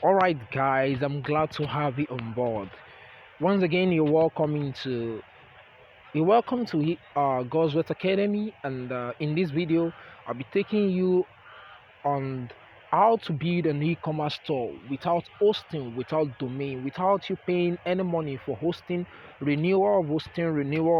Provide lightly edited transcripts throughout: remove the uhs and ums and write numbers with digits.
All right, guys, I'm glad to have you on board. Once again, you're welcome to God's Word Academy, and in this video, I'll be taking you on how to build an e-commerce store without hosting, without domain, without you paying any money for hosting, renewal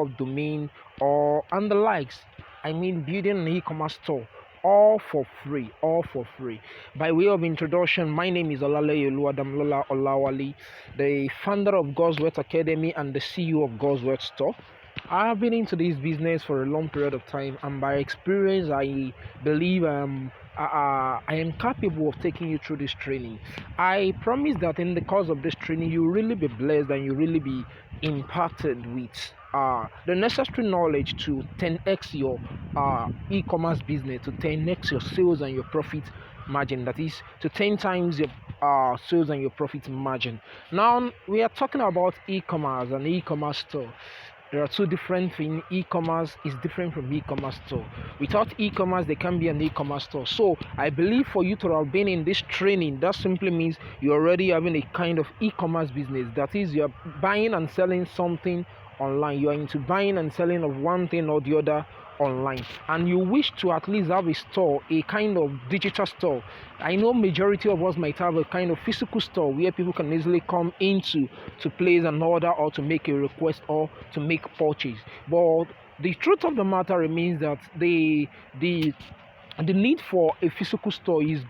of domain, or and the likes. I mean, building an e-commerce store all for free. By way of introduction, my name is Olale Oluwadamlola Olawali, the founder of God's Word Academy and the CEO of God's Word Store. I have been into this business for a long period of time, and by experience, I believe I am capable of taking you through this training. I promise that in the course of this training, you will really be blessed and you really be impacted with the necessary knowledge to 10x your e-commerce business, to 10x your sales and your profit margin. That is to 10 times your sales and your profit margin. Now we are talking about e-commerce and e-commerce store. There are two different things. E-commerce is different from e-commerce store. Without e-commerce, there can be an e-commerce store. So I believe for you to have been in this training, that simply means you're already having a kind of e-commerce business. That is, you're buying and selling something online. You're into buying and selling of one thing or the other online, and you wish to at least have a store, a kind of digital store. I know majority of us might have a kind of physical store where people can easily come into to place an order or to make a request or to make purchase. But the truth of the matter remains that the need for a physical store is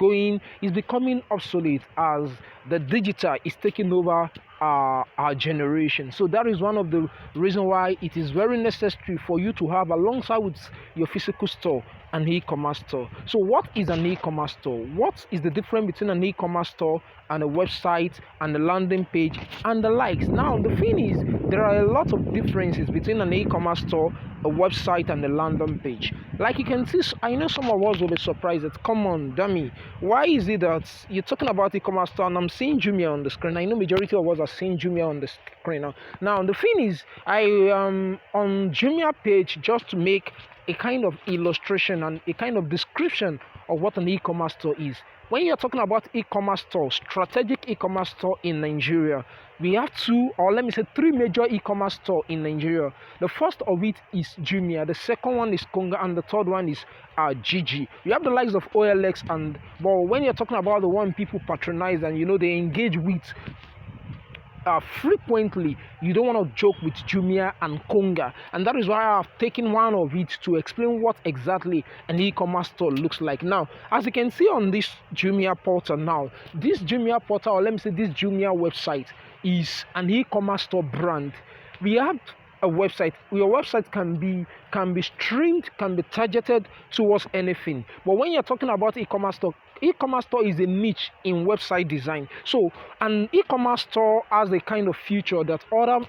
becoming obsolete as the digital is taking over our generation. So that is one of the reasons why it is very necessary for you to have, alongside with your physical store, an e-commerce store. So what is an e-commerce store? What is the difference between an e-commerce store and a website and a landing page and the likes? Now the thing is, there are a lot of differences between an e-commerce store, a website, and a landing page. Like you can see, I know some of us will be surprised that, come on, dummy, why is it that you're talking about e-commerce store and I'm seeing Jumia on the screen? I know majority of us are seeing Jumia on the screen now. Now the thing is, I on Jumia page, just to make a kind of illustration and a kind of description of what an e-commerce store is. When you're talking about e-commerce store, strategic e-commerce store in Nigeria, we have two, or let me say three major e-commerce store in Nigeria. The first of it is Jumia, the second one is Konga, and the third one is Gigi. You have the likes of OLX, and but when you're talking about the one people patronize and they engage with frequently, you don't want to joke with Jumia and Konga, and that is why I have taken one of it to explain what exactly an e-commerce store looks like. Now, as you can see on this Jumia portal, this Jumia portal, or let me say this Jumia website, is an e-commerce store brand. We have a website. Your website can be streamed, can be targeted towards anything. But when you're talking about e-commerce store is a niche in website design. So an e-commerce store has a kind of feature that other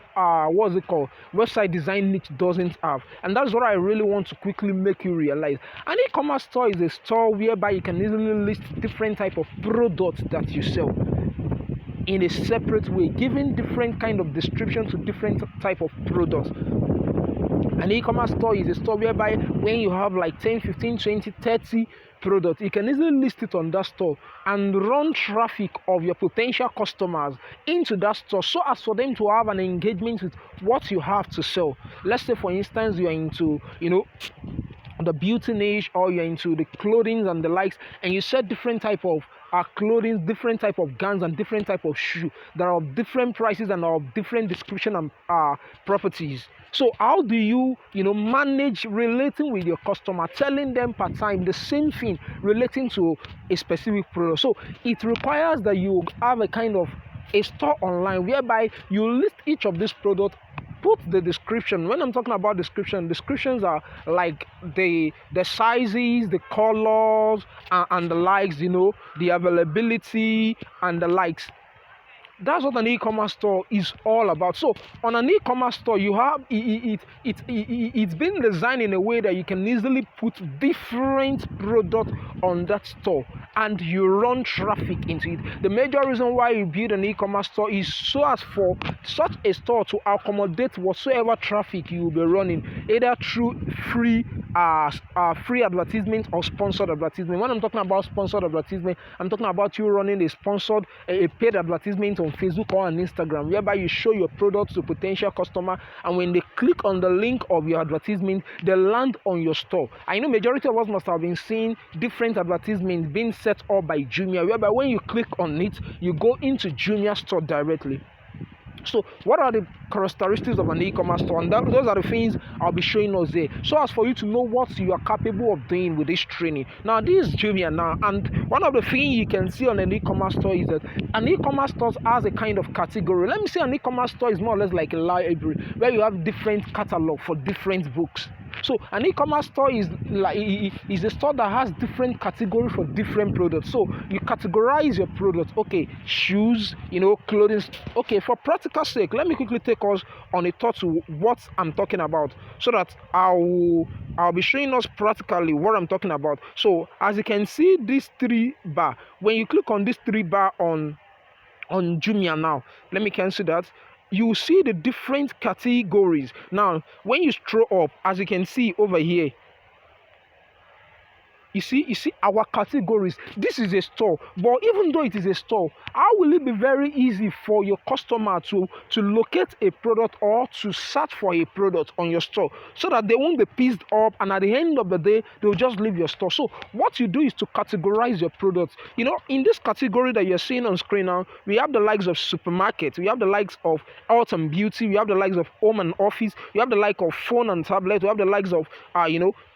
website design niche doesn't have, and that's what I really want to quickly make you realize. An e-commerce store is a store whereby you can easily list different type of products that you sell in a separate way, giving different kind of description to different type of products. An e-commerce store is a store whereby when you have like 10, 15, 20, 30 products, you can easily list it on that store and run traffic of your potential customers into that store so as for them to have an engagement with what you have to sell. Let's say, for instance, you are into, the beauty niche, or you're into the clothing and the likes, and you set different type of clothing, different type of gowns, and different type of shoe that are of different prices and are of different description and properties. So how do you manage relating with your customer, telling them per time the same thing relating to a specific product? So it requires that you have a kind of a store online whereby you list each of these products, put the description. When I'm talking about descriptions are like the sizes, the colors, and the likes, the availability and the likes. that's what an e-commerce store is all about. So on an e-commerce store, you have it's been designed in a way that you can easily put different products on that store and you run traffic into it. The major reason why you build an e-commerce store is so as for such a store to accommodate whatsoever traffic you will be running, either through free advertisement or sponsored advertisement. When I'm talking about sponsored advertisement, I'm talking about you running a paid advertisement on Facebook or on Instagram, whereby you show your product to potential customer, and when they click on the link of your advertisement, they land on your store. I know majority of us must have been seeing different advertisements being set up by Jumia, whereby when you click on it, you go into Jumia store directly. So what are the characteristics of an e-commerce store? And those are the things I'll be showing us there, so as for you to know what you are capable of doing with this training. Now this is Jumia now, and one of the things you can see on an e-commerce store is that an e-commerce store has a kind of category. Let me say an e-commerce store is more or less like a library where you have different catalog for different books. So an e-commerce store is a store that has different categories for different products. So you categorize your products. Okay, shoes, clothing. Okay, for practical sake, let me quickly take us on a thought to what I'm talking about, so that I'll be showing us practically what I'm talking about. So as you can see, this 3 bar. When you click on this 3 bar on Jumia now, let me cancel that. You see the different categories. Now when you scroll up, as you can see over here, you see our categories. This is a store, but even though it is a store, how will it be very easy for your customer to locate a product or to search for a product on your store, so that they won't be pissed off and at the end of the day they'll just leave your store? So what you do is to categorize your products. In this category that you're seeing on screen now, we have the likes of supermarket, we have the likes of health and beauty, we have the likes of home and office, we have the like of phone and tablet, we have the likes of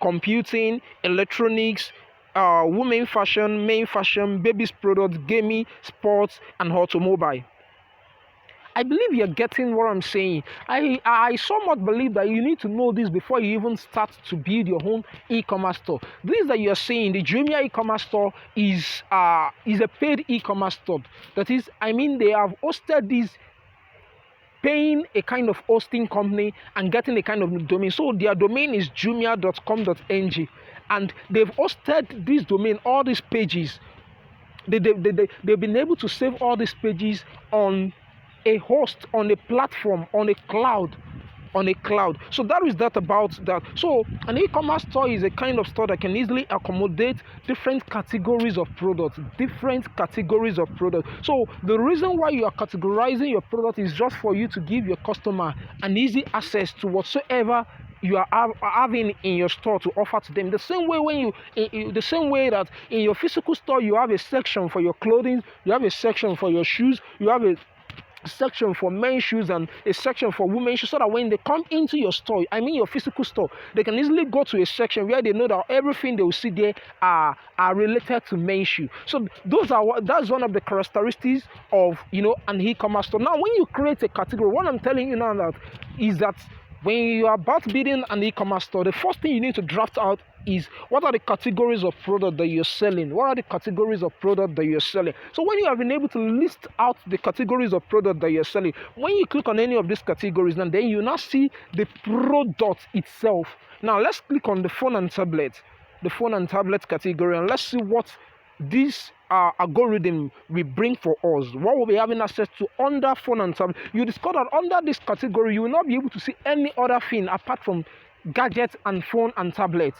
computing, electronics, women fashion, men fashion, babies products, gaming, sports, and automobile. I believe you're getting what I'm saying. I somewhat believe that you need to know this before you even start to build your own e-commerce store. This that you're seeing, the Jumia e-commerce store is a paid e-commerce store. That is, they have hosted this, paying a kind of hosting company and getting a kind of domain. So their domain is jumia.com.ng, and they've hosted this domain, all these pages. They've been able to save all these pages on a host, on a platform, on a cloud. So that is that about that. So an e-commerce store is a kind of store that can easily accommodate different categories of products. So the reason why you are categorizing your product is just for you to give your customer an easy access to whatsoever you are having in your store to offer to them. The same way that in your physical store you have a section for your clothing, you have a section for your shoes, you have a section for men's shoes and a section for women's shoes, so that when they come into your store, your physical store, they can easily go to a section where they know that everything they will see there are related to men's shoes. So that's one of the characteristics of an e-commerce store. Now when you create a category, what I'm telling you now is that when you are about building an e-commerce store, the first thing you need to draft out is what are the categories of product that you're selling. So when you have been able to list out the categories of product that you're selling, when you click on any of these categories, and then you now see the product itself. Now let's click on the phone and tablet category, and let's see what this algorithm will bring for us. What we'll be having access to under phone and tablet. You discover that under this category you will not be able to see any other thing apart from gadgets and phone and tablets.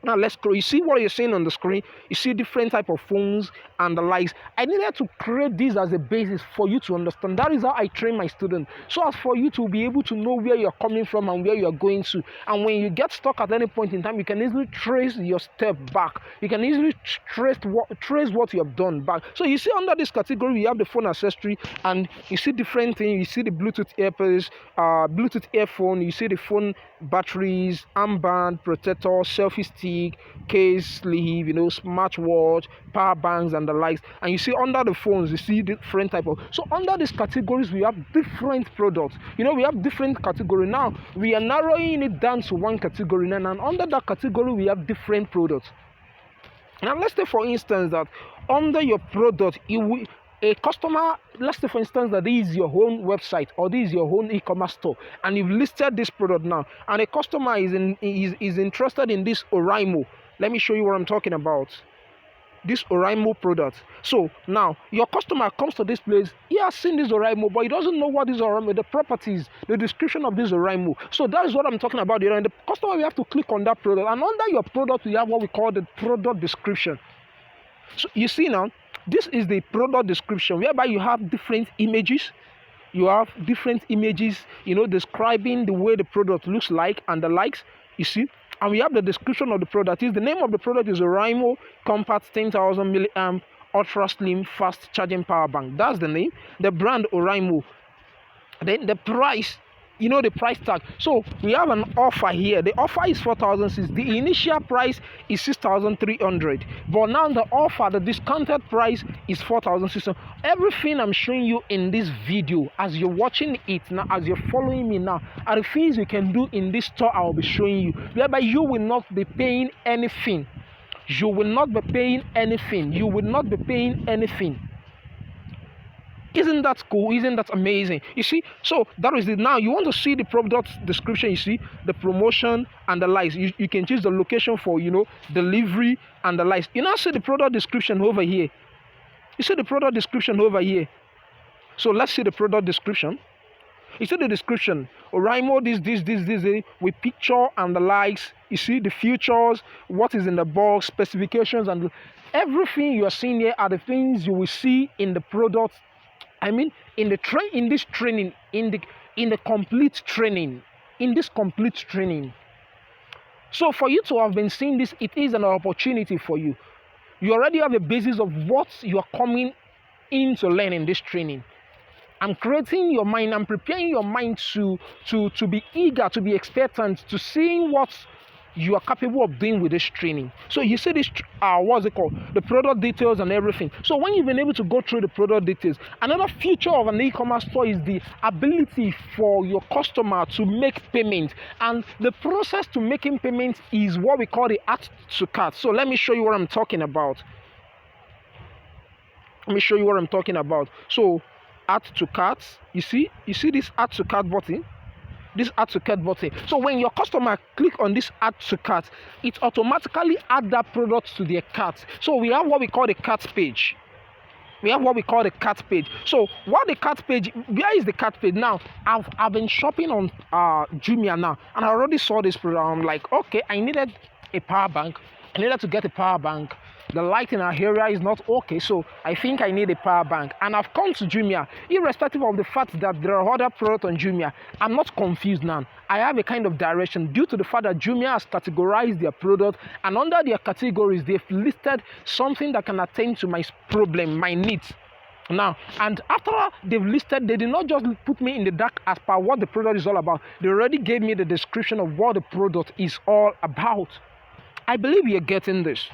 Now let's go. You see what you're seeing on the screen? You see different type of phones and the likes. I needed to create this as a basis for you to understand. That is how I train my students, so as for you to be able to know where you're coming from and where you're going to. And when you get stuck at any point in time, you can easily trace your step back. You can easily trace what you have done back. So you see under this category, you have the phone accessory, and you see different things. You see the Bluetooth earpiece, Bluetooth earphone. You see the phone batteries, armband, protector, selfie stick, case, sleeve, smartwatch, power banks, and the likes. And you see under the phones, you see different type of. So under these categories, we have different products. We have different categories. Now we are narrowing it down to one category, and under that category, we have different products. Now let's say, for instance, that under your product, a customer, let's say for instance that this is your own website or this is your own e-commerce store, and you've listed this product now, and a customer is interested in this Oraimo. Let me show you what I'm talking about. This Oraimo product. So now your customer comes to this place, he has seen this Oraimo, but he doesn't know what is Oraimo, the properties, the description of this Oraimo. So that is what I'm talking about. And the customer will have to click on that product, and under your product we have what we call the product description. So you see now, this is the product description, whereby you have different images. You have different images, describing the way the product looks like and the likes. You see, and we have the description of the product. The name of the product is Oraimo Compact 10,000 milliamp Ultra Slim Fast Charging Power Bank. That's the name. The brand Oraimo. Then the price. The price tag. So we have an offer here. The offer is 4,006. The initial price is 6,300. But now the offer, the discounted price is 4,600. Everything I'm showing you in this video, as you're watching it now, as you're following me now, are the things you can do in this store I will be showing you, whereby you will not be paying anything. You will not be paying anything. You will not be paying anything. Isn't that cool? Isn't that amazing? You see, so that is it. Now you want to see the product description, you see the promotion and the likes. You can choose the location for delivery and the likes. You now see the product description over here. You see the product description over here. So let's see the product description. You see the description. Oraimo, this with picture and the likes. You see the features, what is in the box, specifications, and everything you are seeing here are the things you will see in the product. I mean, in this complete training, in this complete training. So for you to have been seeing this, it is an opportunity for you. You already have a basis of what you are coming in to learn in this training. I'm creating your mind. I'm preparing your mind to be eager, to be expectant, to seeing what you are capable of doing with this training. So you see this, what's it called? The product details and everything. So when you've been able to go through the product details, another feature of an e-commerce store is the ability for your customer to make payment. And the process to making payment is what we call the add to cart. So let me show you what I'm talking about. So add to cart, you see this add to cart button. This add to cart button. So when your customer click on this add to cart, it automatically add that product to their cart. So we have what we call the cart page. So what the cart page, where is the cart page now? I've been shopping on Jumia now, and I already saw this product. I'm like, okay, I needed a power bank. I needed to get a power bank. The light in our area is not okay, so I think I need a power bank. And I've come to Jumia, irrespective of the fact that there are other products on Jumia. I'm not confused now. I have a kind of direction due to the fact that Jumia has categorized their product, and under their categories, they've listed something that can attend to my problem, my needs. Now, and after they've listed, they did not just put me in the dark as per what the product is all about. They already gave me the description of what the product is all about. I believe you're getting this.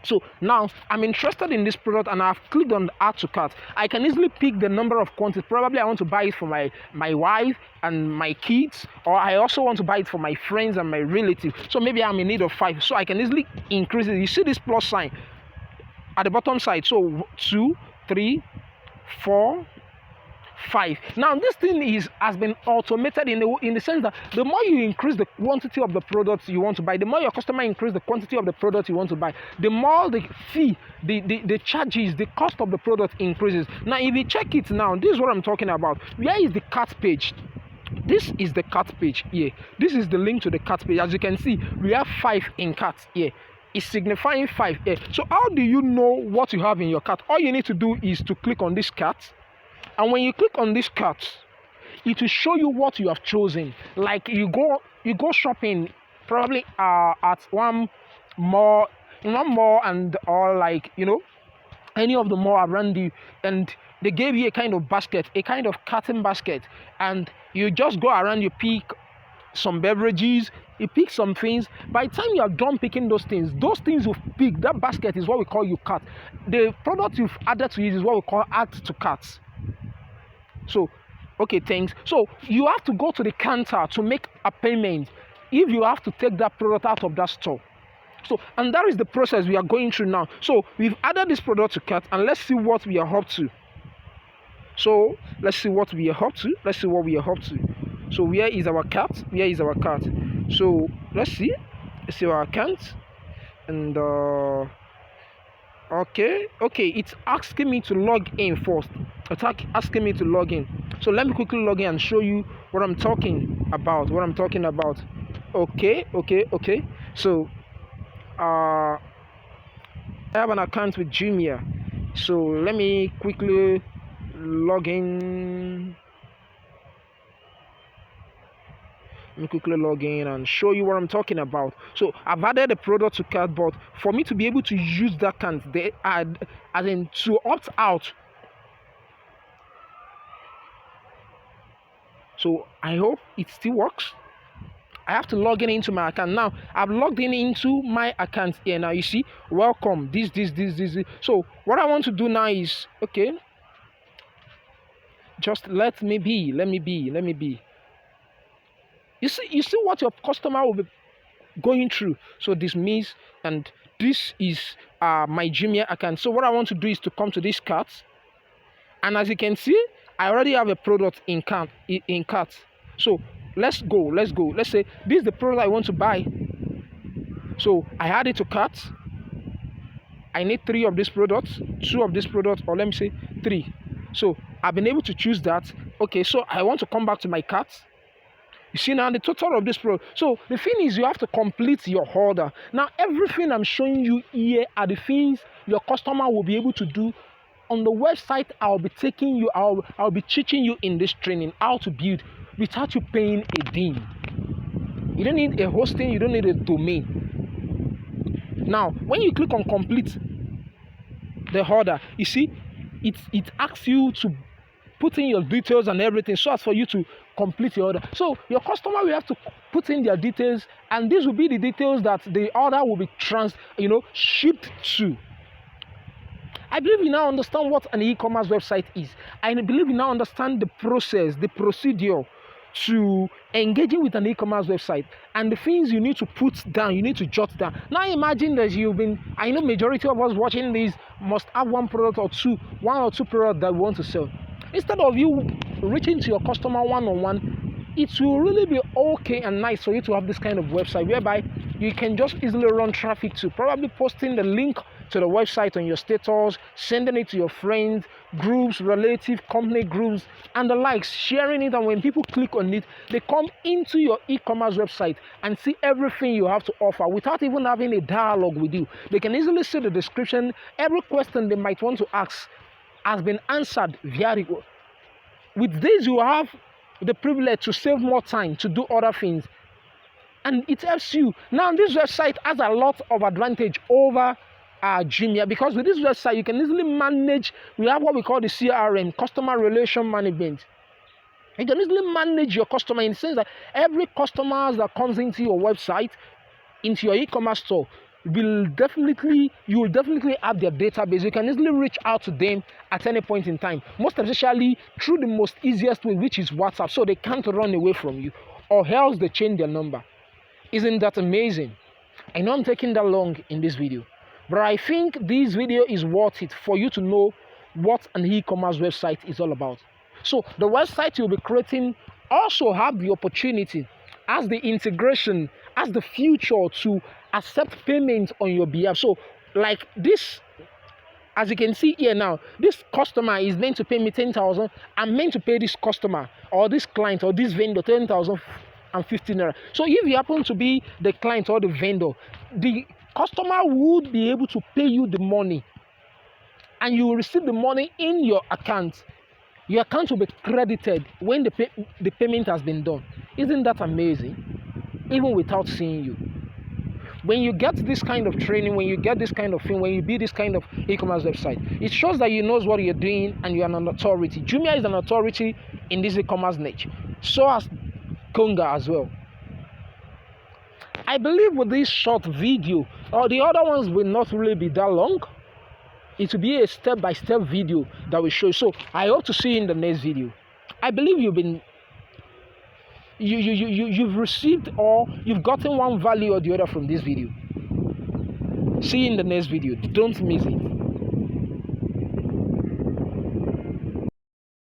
So now I'm interested in this product and I've clicked on the add to cart. I can easily pick the number of quantities. Probably I want to buy it for my wife and my kids, or I also want to buy it for my friends and my relatives. So maybe I'm in need of 5. So I can easily increase it. You see this plus sign at the bottom side. So 2, 3, 4, 5. Now this thing has been automated in the sense that the more you increase the quantity of the products you want to buy, the more your customer increase the quantity of the products you want to buy, the more the fee, the charges, the cost of the product increases. Now if you check it now, this is what I'm talking about. Where is the cart page? This is the cart page here. This is the link to the cart page. As you can see, we have 5 in cart here. It's signifying 5 here. So how do you know what you have in your cart? All you need to do is to click on this cart. And when you click on this cart, it will show you what you have chosen. Like you go shopping probably at one mall, and or like any of the mall around you, and they gave you a kind of basket, a kind of carton basket, and you just go around, you pick some beverages, you pick some things. By the time you are done picking those things you've picked, that basket is what we call your cart. The product you've added to it is what we call add to cart. So, okay, thanks. So you have to go to the counter to make a payment if you have to take that product out of that store. So, and that is the process we are going through now. So we've added this product to cart, and let's see what we are up to. So let's see what we are up to. Let's see what we are up to. So where is our cart? Where is our cart? So let's see. Let's see our account. And okay, it's asking me to log in first. It's asking me to log in. So let me quickly log in and show you what I'm talking about. Okay. So I have an account with Jumia. So let me quickly log in. Let me quickly log in and show you what I'm talking about. So I've added a product to cart, but for me to be able to use that account, they add as in to opt out. So I hope it still works. I have to log in into my account. Now I've logged in into my account here. Now you see, welcome. This. So what I want to do now is okay. Just let me be. You see what your customer will be going through. So this means, and this is my Jumia account. So what I want to do is to come to this cart, and as you can see, I already have a product in cart. So let's go. Let's say this is the product I want to buy. So I add it to cart. I need 3 of these products, 2 of these products, or let me say 3. So I've been able to choose that. Okay, so I want to come back to my cart. You see now the total of this product. So the thing is, you have to complete your order. Now everything I'm showing you here are the things your customer will be able to do on the website. I'll be taking you. I'll be teaching you in this training how to build without you paying a dime. You don't need a hosting. You don't need a domain. Now when you click on complete the order, you see it asks you to put in your details and everything so as for you to complete your order. So your customer will have to put in their details, and these will be the details that the order will be shipped to. I believe you now understand what an e-commerce website is. I believe you now understand the process, the procedure to engaging with an e-commerce website, and the things you need to put down, you need to jot down. Now imagine that I know majority of us watching this must have one or two products that we want to sell. Instead of you reaching to your customer one-on-one, it will really be okay and nice for you to have this kind of website whereby you can just easily run traffic to, probably posting the link to the website on your status, sending it to your friends, groups, relative, company groups, and the likes, sharing it, and when people click on it, they come into your e-commerce website and see everything you have to offer without even having a dialogue with you. They can easily see the description. Every question they might want to ask has been answered very well. With this, you have the privilege to save more time to do other things, and it helps you. Now this website has a lot of advantage over Jumia, because with this website you can easily manage. We have what we call the CRM, customer relation management. You can easily manage your customer in the sense that every customer that comes into your website, into your e-commerce store, you will definitely have their database. You can easily reach out to them at any point in time, most especially through the most easiest way, which is WhatsApp, so they can't run away from you, or else they change their number. Isn't that amazing? I know I'm taking that long in this video, but I think this video is worth it for you to know what an e-commerce website is all about. So the website you'll be creating also have the opportunity, as the integration, as the future, to accept payment on your behalf. So like this, as you can see here now, this customer is meant to pay me 10,000. I'm meant to pay this customer or this client or this vendor 10,050 naira. So if you happen to be the client or the vendor, the customer would be able to pay you the money, and you will receive the money in your account. Your account will be credited when the payment has been done. Isn't that amazing? Even without seeing you. When you get this kind of training, when you get this kind of thing, when you build this kind of e-commerce website, it shows that you know what you're doing and you're an authority. Jumia is an authority in this e-commerce niche. So as Konga as well. I believe with this short video, or the other ones will not really be that long. It will be a step-by-step video that will show you. So I hope to see you in the next video. I believe you've received or you've gotten one value or the other from this video. See you in the next video. Don't miss it.